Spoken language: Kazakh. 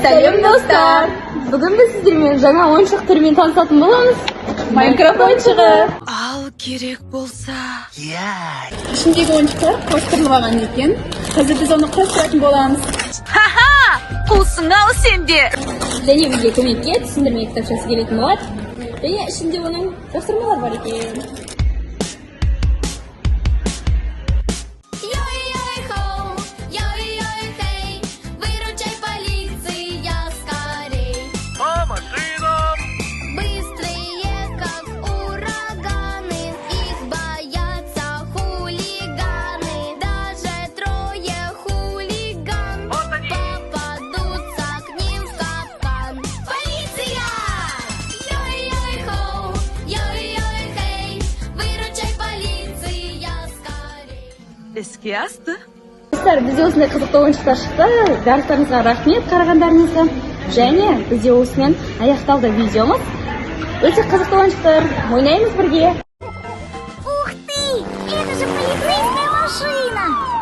Сәлем достар! Бүгін біз сіздермен жаңа ойыншық түрімен танысатын боламыз. Майнкрафт ойыншығы. Ал керек болса. Ішіндегі ойыншықтар құрастырылған екен. Қазір біз оны құрастыратын боламыз. Ха-ха! Құлсың ау сенде. Және бізге көмекке түсіндірме кітапшасы келетін болады. Және ішінде оның тапсырмалар бар екен. Іске асты. Достар, бізде осындай қызықты ойыншықтар шықты. Барлықтарыңызға рахмет қарағандарыңызға. Және бізде осымен аяқталды видеомыз. Өте қызықты ойыншықтар. Ойнаймыз бірге. Ух ты! Это же полицейская машина!